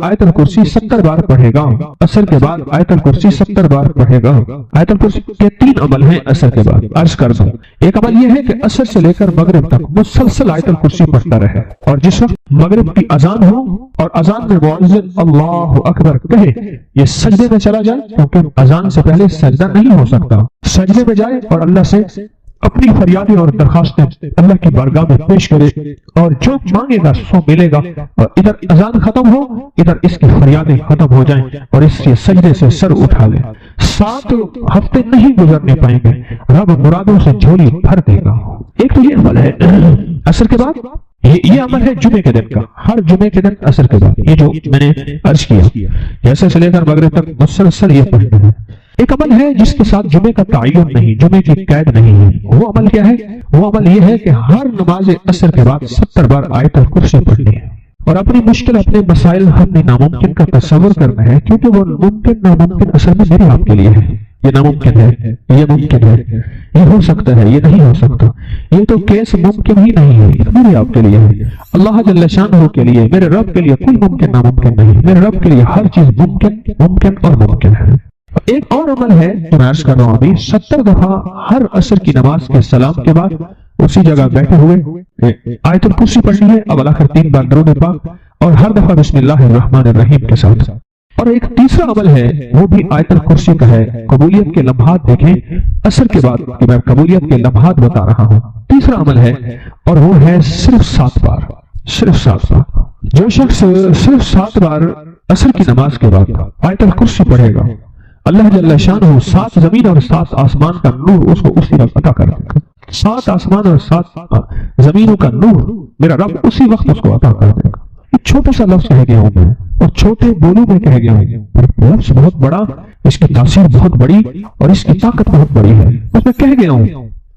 آیت الکرسی 70 بار پڑھے گا، عصر کے بعد آیت الکرسی 70 بار پڑھے گا۔ آیت الکرسی کے 3 عمل ہیں عصر کے بعد، عرض کر دوں۔ ایک عمل یہ ہے کہ عصر سے لے کر مغرب تک مسلسل آیت الکرسی پڑھتا رہے، اور جس وقت مغرب کی اذان ہو اور اذان میں مؤذن اللہ اکبر کہے، یہ سجدے میں چلا جائے، کیونکہ اذان سے پہلے سجدہ نہیں ہو سکتا، سجدے میں جائے اور اللہ سے اپنی فریادیں اور درخواستیں اللہ کی بارگاہ میں پیش کرے، اور جو مانگے گا سو ملے گا، اور ادھر اذان ختم ہو، ادھر اس کی فریادیں ختم ہو جائیں، اور اس کے سجدے سے سر اٹھا لے۔ 7 ہفتے نہیں گزرنے پائیں گے، رب مرادوں سے جھولی بھر دے گا۔ ایک تو یہ عمل ہے عصر کے بعد، یہ عمل ہے جمعے کے دن کا، ہر جمعے کے دن عصر کے بعد، یہ جو میں نے عرض کیا، جیسے سے لے کر مغرب تک مسلسل یہ پڑھنا ہے۔ ایک عمل ہے جس کے ساتھ جمعے کا تعین نہیں، جمعے کی قید نہیں ہے۔ وہ عمل کیا ہے؟ وہ عمل یہ ہے کہ ہر نماز عصر کے بعد 70 بار آیت الکرسی پڑھنی ہے، اور اپنی مشکل، اپنے مسائل، اپنے ناممکن کا تصور کرنا ہے، کیونکہ وہ ممکن ناممکن اصل میں میرے آپ کے لیے ہے۔ یہ ناممکن ہے، یہ ممکن ہے، یہ ہو سکتا ہے، یہ نہیں ہو سکتا، یہ تو کیس ممکن ہی نہیں ہے، یہ میرے آپ کے لیے ہے۔ اللہ جل شانہ کے لیے، میرے رب کے لیے کوئی ممکن ناممکن نہیں، میرے رب کے لیے ہر چیز ممکن اور ممکن ہے۔ ایک اور عمل ہے جو میں عرض کر رہا ہوں ابھی، 70 دفعہ ہر عصر کی نماز کے سلام کے بعد اسی جگہ بیٹھے ہوئے آیت الکرسی پڑھنی ہے، اب آخر 3 بار درود پاک، اور ہر دفعہ بسم اللہ الرحمن الرحیم کے ساتھ۔ اور ایک تیسرا عمل ہے، وہ بھی آیت الکرسی کا ہے۔ قبولیت کے لمحات دیکھیں عصر کے بعد، کہ میں قبولیت کے لمحات بتا رہا ہوں۔ تیسرا عمل ہے، اور وہ ہے صرف 7 بار، صرف 7 بار۔ جو شخص صرف 7 بار عصر کی نماز کے بعد آیت الکرسی پڑھے گا، اللہ جل شانہ 7 زمین اور 7 آسمان کا نور اس کو اسی وقت عطا کر دے گا۔ 7 آسمان اور 7 زمینوں کا نور میرا رب اسی وقت اس کو عطا کر دے گا۔ ایک چھوٹا سا لفظ کہہ گیا ہوں میں، اور چھوٹے بولوں میں کہہ گیا ہوں، لفظ بہت بڑا، اس کی تاثیر بہت بڑی، اور اس کی طاقت بہت بڑی ہے۔ اس میں کہہ گیا ہوں،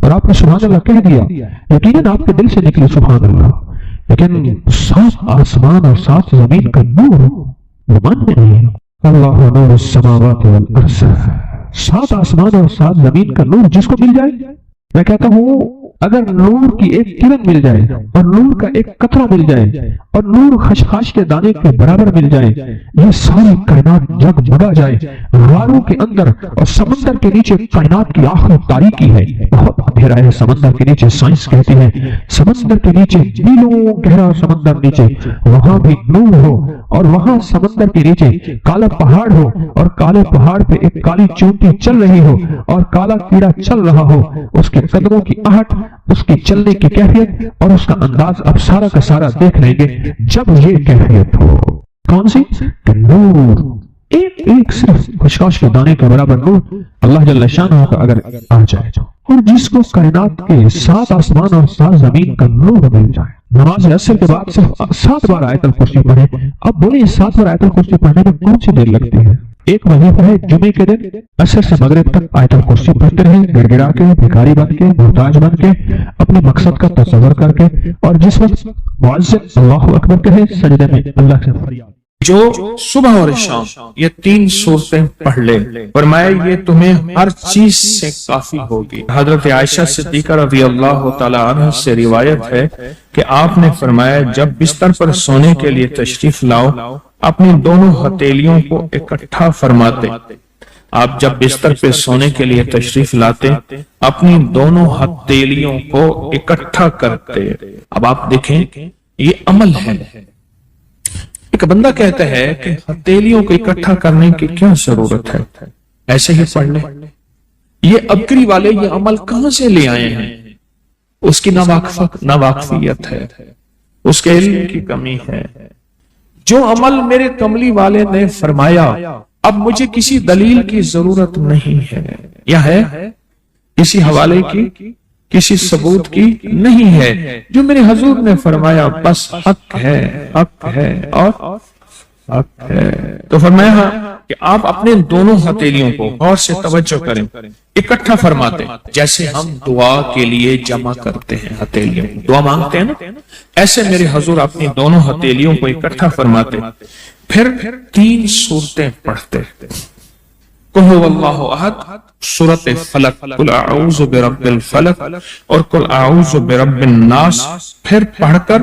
اور آپ نے سبحان اللہ کہہ دیا، یقیناً آپ کے دل سے نکلی سبحان اللہ، لیکن 7 آسمان اور 7 زمین کا نور وہ مان میں نہیں ہے۔ اللہ نور السماوات والارض، 7 آسمان اور 7 زمین کا نور جس کو مل جائے، میں کہتا ہوں اگر نور کی ایک کرن مل جائے، اور نور کا ایک قطرہ مل جائے، اور نور خشخاش کے دانے کے برابر مل جائے، یہ ساری کائنات جگمگا جائے۔ غاروں کے اندر اور سمندر کے نیچے کائنات کی آخر تاریکی ہے، بہت اندھیرا ہے سمندر کے نیچے، سائنس کہتی ہے سمندر کے نیچے میلوں گہرا سمندر نیچے، وہاں بھی نور ہو، اور وہاں سمندر کے نیچے کالا پہاڑ ہو، اور کالے پہاڑ پہ ایک کالی چونٹی چل رہی ہو، اور کالا کیڑا چل رہا ہو، اس کے قدموں کی آہٹ، اس کی چلنے کی کیفیت اور اس کا انداز اب سارا کا سارا دیکھ لیں گے جب یہ کیفیت ہو۔ کون سی؟ کہ نور، ایک صرف خشخاش کے دانے کے برابر نور اللہ جل شانہ کا اگر آ جائے، اور جس کو کائنات کے 7 آسمان اور 7 زمین کا نور مل جائے۔ نماز عصر کے بعد صرف 7 بار آیت الکرسی پڑھیں۔ اب بولیں 7 بار آیت الکرسی پڑھنے میں کون سی دیر لگتی ہے؟ ایک وظیفہ ہے جمعے کے دن عصر سے مغرب تک آیت الکرسی پڑھتے رہیں، گڑ گڑا کے، بھکاری بن کے، محتاج بن کے، اپنے مقصد کا تصور کر کے، اور جس وقت مؤذن اللہ اکبر کہے سجدے میں اللہ سے فریاد۔ جو صبح اور شام یہ 3 صورتیں پڑھ لے، فرمایا یہ تمہیں ہر چیز سے کافی ہوگی۔ حضرت عائشہ صدیقہ رضی اللہ تعالی عنہ سے روایت ہے کہ آپ نے فرمایا جب بستر پر سونے کے لیے تشریف لاؤ، اپنی دونوں ہتھیلیوں کو اکٹھا فرماتے۔ آپ جب بستر پہ سونے کے لیے تشریف لاتے، اپنی دونوں ہتھیلیوں کو اکٹھا کرتے۔ اب آپ دیکھیں یہ عمل ہے۔ ایک بندہ کہتا ہے کہ ہتھیلیوں کو اکٹھا کرنے کی کیا ضرورت ہے، ایسے ہی پڑھ لے۔ یہ ابکری والے یہ عمل کہاں سے لے آئے ہیں؟ اس کی ناواقفیت ہے، اس کے علم کی کمی ہے۔ جو عمل میرے کملی والے نے فرمایا اب مجھے کسی دلیل کی ضرورت نہیں ہے، یا ہے کسی حوالے کی، کسی ثبوت کی نہیں ہے۔ جو میرے حضور نے فرمایا بس حق ہے، حق ہے اور حق ہے۔ تو فرمایا کہ آپ اپنے دونوں ہتھیلیوں کو غور سے توجہ کریں، اکٹھا فرماتے جیسے ہم دعا کے لیے جمع کرتے ہیں ہتھیلیوں، دعا مانگتے ہیں نا، ایسے میرے حضور اپنی دونوں ہتھیلیوں کو اکٹھا فرماتے، پھر 3 صورتیں پڑھتے۔ قل هو اللہ احد، سورۃ فلق، قل اعوذ برب الفلق اور قل اعوذ برب الناس، پھر پڑھ کر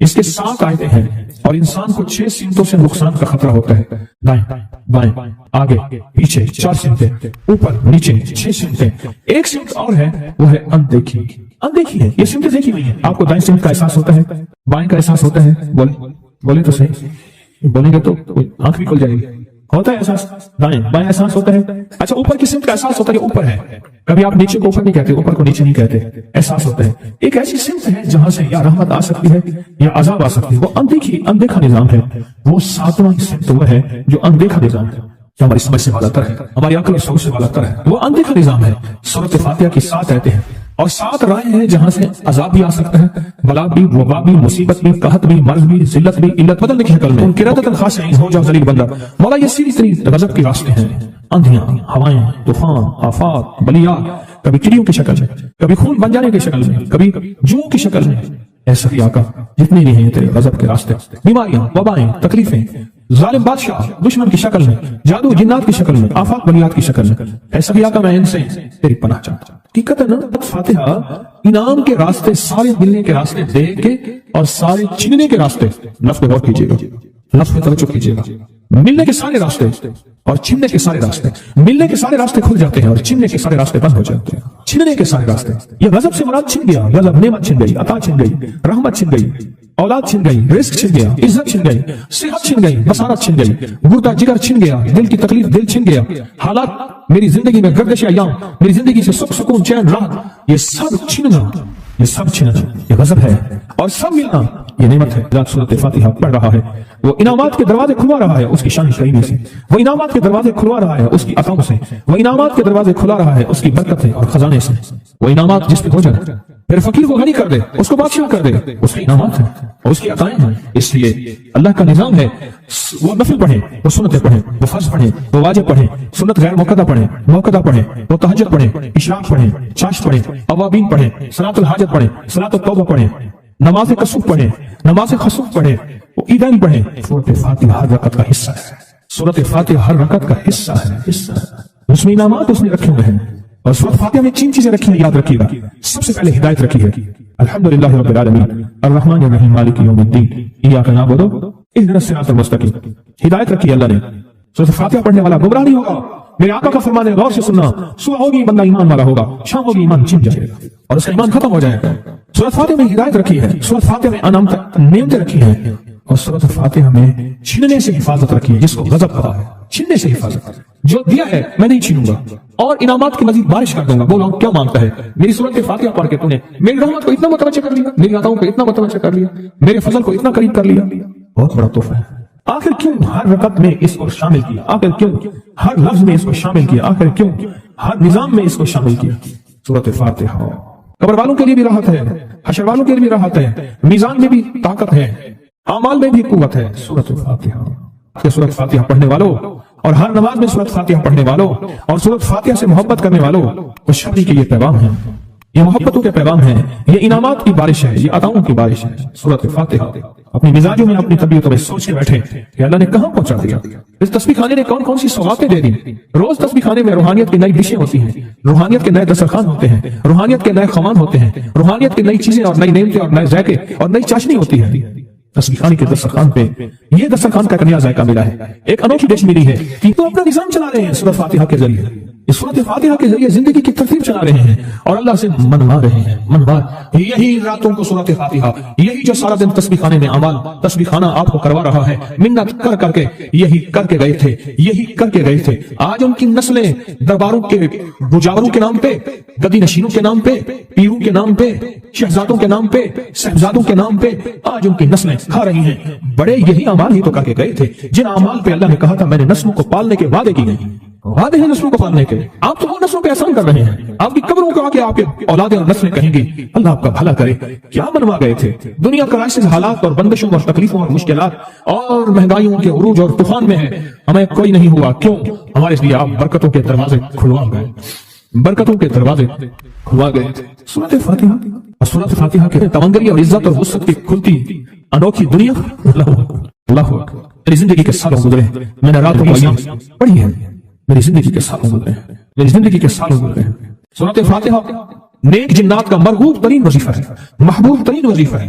اس کے 7 آیتیں ہیں اور انسان کو 6 سمتوں سے نقصان کا خطرہ ہوتا ہے. دائیں بائیں آگے پیچھے 4 سمتیں، اوپر نیچے 6 سمتیں. ایک سمت اور ہے، وہ ہے اندیکھی. اندیکھی ہے، یہ سمتیں دیکھی نہیں ہے. آپ کو دائیں سمت کا احساس ہوتا ہے، بائیں کا احساس ہوتا ہے؟ بولے تو صحیح، بولیں گے تو آنکھ بھی کھل جائے گی. ہوتا ہے احساس؟ دائیں بائیں احساس ہوتا ہے. اچھا اوپر کی سمت کا احساس ہوتا ہے کہ اوپر ہے. کبھی آپ نیچے کو اوپر نہیں کہتے، اوپر کو نیچے نہیں کہتے. احساس ہوتا ہے. ایک ایسی سمت ہے جہاں سے یا رحمت آ سکتی ہے یا عذاب آ سکتی ہے. وہ اندیکھا نظام ہے. وہ 7واں سمت وہ ہے جو اندیکھا نظام ہے، جو ہماری سمجھ سے بالاتر ہے، ہماری عقل اور سوچ سے بالاتر ہے. وہ اندیکھا نظام ہے. سورۃ فاتحہ کی 7 آیتیں ہیں اور 7 راہیں ہیں جہاں سے عذاب بھی آ سکتا ہے، بلا بھی، وبا بھی، مصیبت بھی، قحط بھی، مرض بھی، ذلت بھی، علت بدلنے کی شکل میں. قرۃ خاصین، ہو جاؤ ذلیل بندہ. مولا یہ سیدھی ترین غضب کے راستے ہیں. آندھیاں، ہوائیں، طوفان، آفات، بلیات، کبھی چڑیوں کی شکل میں، کبھی خون بن جانے کی شکل میں، کبھی جو کی شکل میں. اے سخی آقا جتنے بھی ہیں تیرے غضب کے راستے، بیماریاں، وبائیں، تکلیفیں، ظالم بادشاہ دشمن کی شکل میں، جادو جنات کی شکل میں، آفات بلیات کی شکل میں، اے سخی آقا میں ان سے تیری پناہ چاہتا ہوں. حقیقت ہے نا، فاتحہ انعام کے راستے سارے ملنے کے راستے دیکھ کے اور سارے چھننے کے راستے. نفس پہ غور کیجیے گا، نفس پہ توجہ کیجیے گا. ملنے کے سارے راستے اور چھننے کے سارے راستے. ملنے کے سارے راستے کھل جاتے ہیں اور چھننے کے سارے راستے بند ہو جاتے ہیں. چھننے کے سارے راستے، یہ غضب سے مراد چھن گیا. غضب نعمت چھن گئی، عطا چھن گئی، رحمت چھن گئی، اولاد چھن گئی، رزق چھن گیا، عزت چھن گئی، صحت چھن گئی، بصارت چھن گئی، گردہ جگر چھن گیا، دل کی تکلیف دل چھن گیا. حالات میری زندگی میں، گردش ایام میری زندگی سے سکھ سکون چین راحت، یہ سب چھننا، یہ سب چھننا یہ غضب ہے. اور سب ملنا یہ نعمت ہے. سورۃ فاتحہ پڑھ رہا ہے، وہ انعامات کے دروازے کھلوا رہا ہے اس کی شان کریمی سے. وہ انعامات کے دروازے کھلوا رہا ہے اس کی عطاؤں سے. وہ انعامات کے دروازے کھلا رہا ہے اس کی برکت سے اور خزانے سے. وہ انعامات جس پہ ہو جائے، پھر فقیر کو غنی کر دے، اس کو بادشاہ کر دے، اس کے انعامات ہیں اور اس کی عطائیں ہیں. اس لیے اللہ کا نظام ہے، وہ نفل پڑھیں، وہ سنتیں پڑھیں، وہ فرض پڑھیں، وہ واجب پڑھیں، سنت غیر موقدہ پڑھیں، موقدہ پڑھیں، وہ تہجد پڑھیں، اشراق پڑھیں، چاشت پڑھیں، اوابین پڑھیں، صلاۃ الحاجت پڑھیں، صلاۃ التوبہ پڑھیں، نماز کسوف پڑھیں، نماز خسوف پڑھیں، وہ عیدین پڑھیں. سورۃ فاتحہ ہر رکعت کا حصہ ہے. سورۃ فاتحہ ہر رکعت کا حصہ ہے. اس میں انعامات اس نے رکھے ہوئے ہیں. اور سورۃ فاتحہ میں 3 چیزیں رکھی ہیں، یاد رکھیے گا. سب سے پہلے ہدایت رکھی ہے. الحمدللہ رب العالمین الرحمن الرحیم مالک یوم الدین ایاک نعبد اهدنا الصراط المستقیم. ہدایت رکھی ہے اللہ نے. سورۃ فاتحہ پڑھنے والا گمراہ نہیں ہوگا. میرے آقا کا فرمان ہے، غور سے سننا. صبح ہوگی بندہ ایمان والا ہوگا، شام ہوگی ایمان چھن جائے گا اور اس کا ایمان ختم ہو جائے گا. سورۃ فاتحہ میں ہدایت رکھی ہے. سورۃ فاتحہ میں نعمتیں رکھی ہیں. اور سورۃ فاتحہ میں چھننے سے حفاظت رکھی ہے. جس کو غضب پڑا ہے، چھننے سے حفاظت. جو دیا ہے میں نہیں چھینوں گا اور انعامات کی مزید بارش کر دوں گا. بولو کیا مانگتا ہے؟ میری سورۃ فاتحہ پڑھ کے تو نے میری رحمت کو اتنا متوجہ کر لیا، میری عطاؤں کو اتنا متوجہ کر لیا، میرے فضل کو اتنا قریب کر لیا. بہت بڑا تحفہ ہے. آخر کیوں ہر رکعت میں اس کو شامل کیا؟ آخر کیوں ہر لفظ میں اس کو شامل کیا؟ آخر کیوں ہر نظام میں اس کو شامل کیا؟ سورۃ فاتحہ قبر والوں کے لیے بھی راحت ہے، حشر والوں کے لیے بھی راحت ہے، میزان میں بھی طاقت ہے، اعمال میں بھی قوت ہے. سورۃ فاتحہ، سورۃ فاتحہ پڑھنے والوں اور ہر نماز میں سورۃ فاتحہ پڑھنے والوں اور سورۃ فاتحہ سے محبت کرنے والوں کو شبری کے یہ پیغام ہے، یہ محبتوں کے پیغام ہے، یہ انعامات کی بارش ہے، یہ عطاؤں کی بارش ہے. سورۃ فاتحہ اپنی مزاجوں میں اپنی طبیعتوں میں سوچ کے بیٹھے کہ اللہ نے کہاں پہنچا دیا. اس تسبیح خانے نے کون کون سی سوغاتیں دے دی. روز تسبیح خانے میں روحانیت کی نئی ڈشیں ہوتی ہیں، روحانیت کے نئے دسترخوان ہوتے ہیں، روحانیت کے نئے خوان ہوتے ہیں، روحانیت کی نئی چیزیں اور نئی نعمتیں اور نئے ذائقے اور نئی چاشنی ہوتی ہے. تسبیح خانے کے دسترخوان پہ یہ دسترخوان کا نیا ذائقہ ملا ہے، ایک انوکھی ڈش ملی ہے کہ تو اپنا نظام چلا رہے ہیں سورۃ فاتحہ کے ذریعے. اس سورۃ فاتحہ کے ذریعے زندگی کی ترتیب چلا رہے ہیں اور اللہ سے منوا رہے ہیں. منوا یہی راتوں کو سورۃ فاتحہ، یہی جو سارا دن تسبیح خانے میں اعمال تسبیح خانہ آپ کو کروا رہا ہے، منت کر کر کے یہی کر کے گئے تھے، یہی کر کے گئے تھے. آج ان کی نسلیں درباروں کے بجاوروں کے نام پہ، گدی نشینوں کے نام پہ، پیروں کے نام پہ، شہزادوں کے نام پہ، صاحبزادوں کے نام پہ آج ان کی نسلیں کھا رہی ہیں. بڑے یہی اعمال ہی تو کر کے گئے تھے جن اعمال پہ اللہ نے کہا تھا میں نے نسلوں کو پالنے کے وعدے کی گئی. وعدے ہیں نسلوں کو پالنے کے. آپ تو وہ نسلوں پہ احسان کر رہے ہیں. آپ کی قبروں کو آ کے آپ کے اولادیں اور نسلیں کہیں گی اللہ آپ کا بھلا کرے. کیا منوا گئے تھے؟ دنیا کرائسس حالات اور بندشوں اور تکلیفوں اور مشکلات اور مہنگائیوں کے عروج اور طوفان میں ہے، ہمیں کوئی نہیں ہوا. کیوں؟ ہمارے لیے آپ برکتوں کے دروازے کھلوا گئے، برکتوں کے دروازے کھلوا گئے. سورۃ فاتحہ اور سورۃ فاتحہ کے تمنگری اور عزت اور وسعت کی کھلتی انوکھی دنیا. اللہ میری زندگی کے سالوں گزرے، میں نے راتوں کو ایام پڑھی ہے، میری زندگی کے سالوں گزرے، میری زندگی کے سالوں گزرے. سورۃ فاتحہ نیک جنات کا مرغوب ترین وظیفہ ہے، محبوب ترین وظیفہ ہے.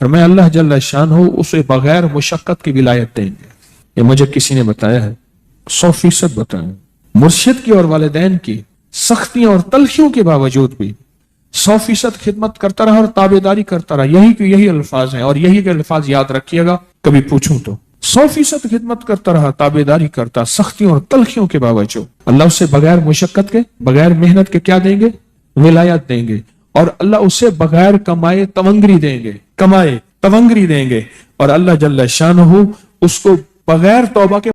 اور میں اللہ جل شان ہوں اسے بغیر مشقت کی ولایت دیں گے. یہ مجھے کسی نے بتایا ہے، 100% بتایا. مرشد کی اور والدین کی سختیوں اور تلخیوں کے باوجود بھی 100% خدمت کرتا رہا اور تابعداری کرتا رہا. یہی الفاظ ہیں، اور یہی کے الفاظ یاد رکھیے گا کبھی پوچھوں تو. 100% خدمت کرتا رہا، تابعداری کرتا، سختیوں اور تلخیوں کے باوجود. اللہ اسے بغیر مشقت کے، بغیر محنت کے کیا دیں گے؟ ولایت دیں گے. اور اللہ اسے بغیر کمائے تونگری دیں گے، کمائے تونگری دیں گے. اور اللہ جل شانہ اس کو بغیر توبہ کے